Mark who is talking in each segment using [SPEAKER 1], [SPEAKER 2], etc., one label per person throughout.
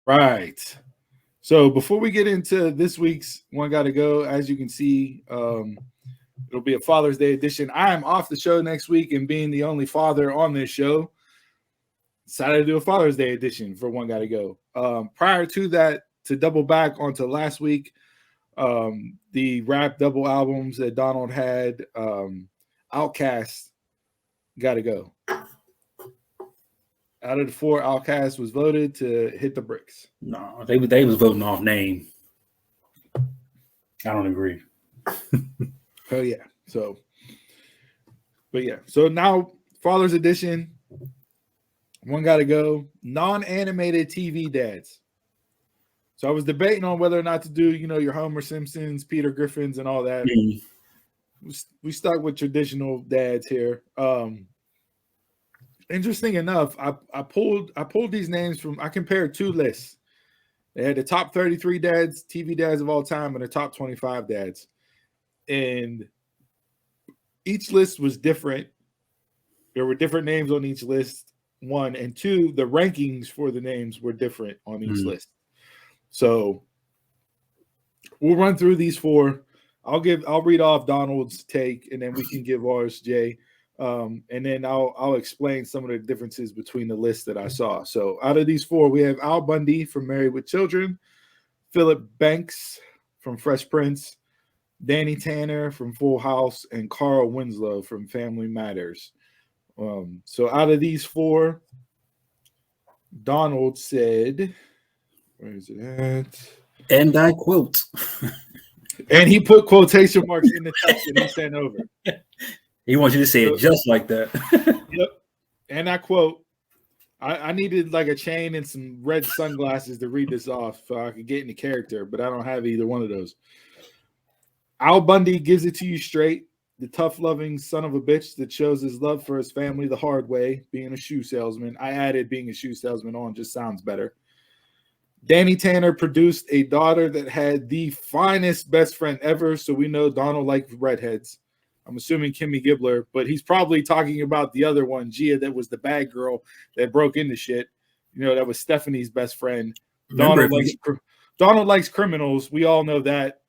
[SPEAKER 1] Right. So before we get into this week's One Gotta Go, as you can see, it'll be a Father's Day edition. I am off the show next week, and being the only father on this show, decided to do a Father's Day edition for One Gotta Go. Prior to that, to double back onto last week, the rap double albums that Donald had, Outkast, Gotta Go. Out of the 4, Outkast was voted to hit the bricks.
[SPEAKER 2] No, they was voting off name. I don't agree.
[SPEAKER 1] Oh yeah. So now Father's Edition. One Gotta Go. Non-animated TV dads. So I was debating on whether or not to do, your Homer Simpsons, Peter Griffins, and all that. We stuck with traditional dads here. Interesting enough, I pulled these names from. I compared 2 lists. They had the top 33 dads, TV dads of all time, and the top 25 dads, and each list was different. There were different names on each list. 1 and 2, the rankings for the names were different on each list. So we'll run through these 4. I'll read off Donald's take, and then we can give ours, Jay. And then I'll explain some of the differences between the lists that I saw. So out of these 4, we have Al Bundy from Married with Children, Philip Banks from Fresh Prince, Danny Tanner from Full House, and Carl Winslow from Family Matters. So out of these 4, Donald said, where is it at?
[SPEAKER 2] And I quote.
[SPEAKER 1] And he put quotation marks in the text that he sent over.
[SPEAKER 2] He wants you to say it just like that.
[SPEAKER 1] Yep. And I quote, I needed like a chain and some red sunglasses to read this off so I could get into character, but I don't have either one of those. Al Bundy gives it to you straight. The tough, loving son of a bitch that shows his love for his family the hard way, being a shoe salesman. I added being a shoe salesman on, just sounds better. Danny Tanner produced a daughter that had the finest best friend ever, so we know Donald liked redheads. I'm assuming Kimmy Gibbler, but he's probably talking about the other one, Gia, that was the bad girl that broke into shit. That was Stephanie's best friend. Donald likes criminals. We all know that.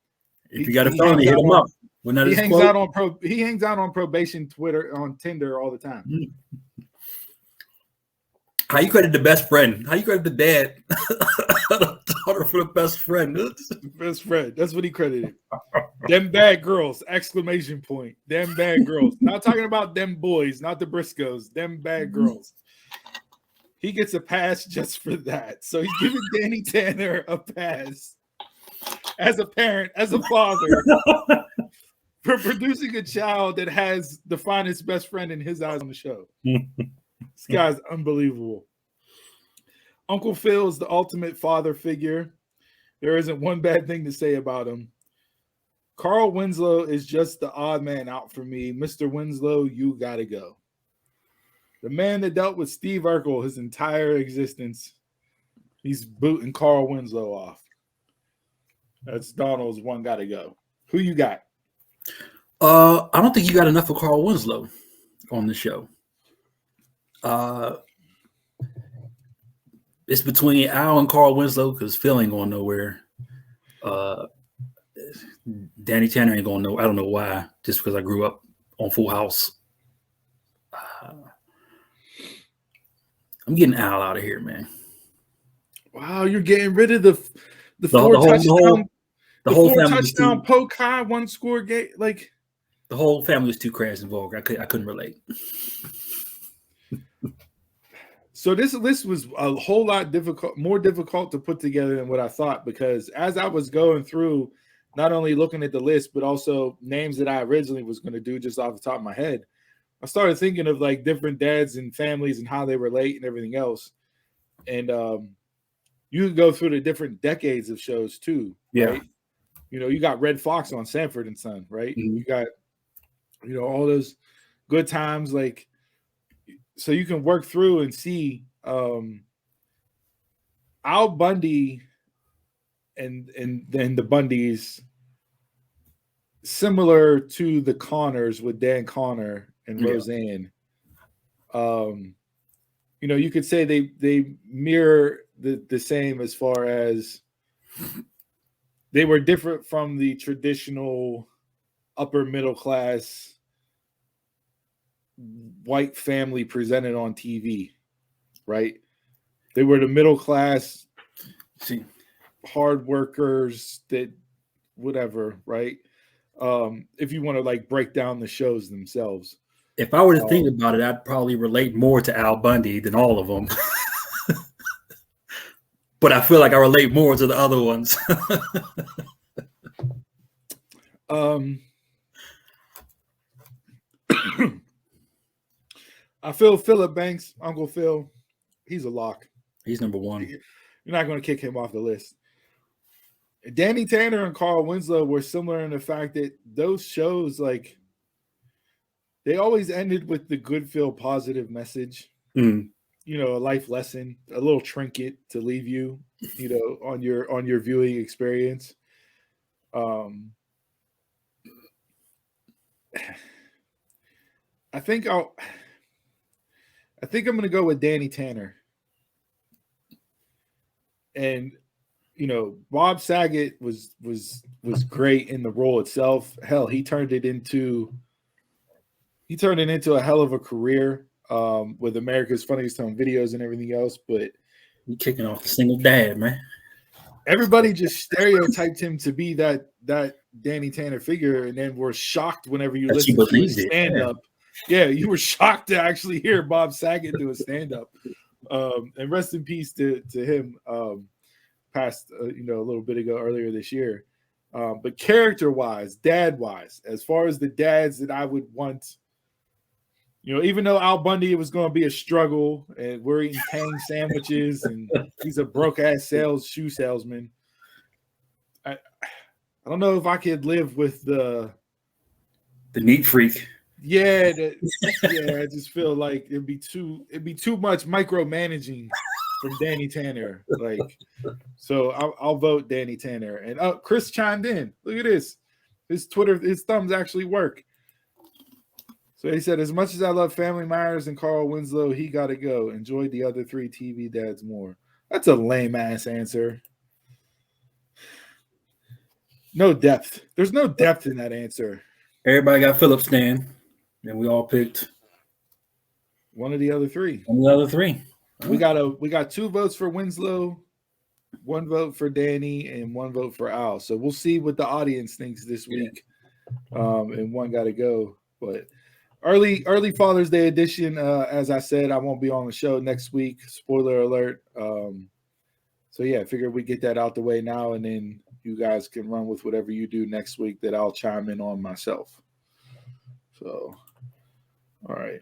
[SPEAKER 2] If you got a phone, hit him up.
[SPEAKER 1] He hangs out on probation on Tinder all the time.
[SPEAKER 2] How you credit the best friend? How you credit the dad? Daughter for the best friend.
[SPEAKER 1] Best friend. That's what he credited. Them bad girls! ! Them bad girls. Not talking about them boys, not the Briscoes. Them bad girls. He gets a pass just for that. So he's giving Danny Tanner a pass as a parent, as a father, for producing a child that has the finest best friend in his eyes on the show. This guy's unbelievable. Uncle Phil's the ultimate father figure. There isn't one bad thing to say about him. Carl Winslow is just the odd man out for me. Mr. Winslow, you gotta go. The man that dealt with Steve Urkel his entire existence, he's booting Carl Winslow off. That's Donald's One Gotta Go. Who you got?
[SPEAKER 2] I don't think you got enough of Carl Winslow on the show. It's between Al and Carl Winslow because Phil ain't going nowhere. Danny Tanner ain't going nowhere. I don't know why. Just because I grew up on Full House. I'm getting Al out of here, man.
[SPEAKER 1] Wow, you're getting rid of the 4 touchdown, the 4 touchdown poke high 1 score game. Like
[SPEAKER 2] the whole family was too crass and vulgar. I couldn't relate.
[SPEAKER 1] So this list was a whole lot more difficult to put together than what I thought, because as I was going through, not only looking at the list, but also names that I originally was going to do just off the top of my head, I started thinking of like different dads and families and how they relate and everything else. And you could go through the different decades of shows too.
[SPEAKER 2] Yeah.
[SPEAKER 1] Right? You got Red Fox on Sanford and Son, right?
[SPEAKER 2] Mm-hmm.
[SPEAKER 1] You got, all those good times, like, so you can work through and see Al Bundy and then the Bundys, similar to the Connors with Dan Connor and Roseanne. You know, you could say they mirror the same as far as they were different from the traditional upper middle class white family presented on TV, right? They were the middle class, hard workers that whatever, right? If you want to like break down the shows themselves.
[SPEAKER 2] If I were to think about it, I'd probably relate more to Al Bundy than all of them. But I feel like I relate more to the other ones.
[SPEAKER 1] I feel Philip Banks, Uncle Phil, he's a lock.
[SPEAKER 2] He's number one.
[SPEAKER 1] You're not going to kick him off the list. Danny Tanner and Carl Winslow were similar in the fact that those shows, like, they always ended with the good feel positive message.
[SPEAKER 2] Mm.
[SPEAKER 1] You know, a life lesson, a little trinket to leave you, you know, on your viewing experience. I think I'm going to go with Danny Tanner. And you know, Bob Saget was great in the role itself. Hell, he turned it into a hell of a career with America's Funniest Home Videos and everything else. But
[SPEAKER 2] you kicking off the single dad, man.
[SPEAKER 1] Everybody just stereotyped him to be that Danny Tanner figure, and then were shocked whenever you listen to his stand-up. Yeah, you were shocked to actually hear Bob Saget do a stand-up. And rest in peace to him. Passed you know, a little bit ago earlier this year. But character-wise, dad-wise, as far as the dads that I would want, you know, even though Al Bundy was going to be a struggle, and we're eating Tang sandwiches, and he's a broke-ass shoe salesman, I don't know if I could live with the
[SPEAKER 2] neat freak.
[SPEAKER 1] Yeah, I just feel like it'd be too much micromanaging from Danny Tanner. Like, so I'll vote Danny Tanner. And Chris chimed in. Look at this. His thumbs actually work. So he said, as much as I love Family Matters and Carl Winslow, he got to go. Enjoyed the other three TV dads more. That's a lame ass answer. No depth. There's no depth in that answer.
[SPEAKER 2] Everybody got Philip Stan, and we all picked
[SPEAKER 1] one of the other three. We got 2 votes for Winslow, 1 vote for Danny, and 1 vote for Al. So we'll see what the audience thinks this week. And one got to go. But early Father's Day edition. As I said, I won't be on the show next week. Spoiler alert. So yeah, I figured we get that out the way now, and then you guys can run with whatever you do next week that I'll chime in on myself. So, all right.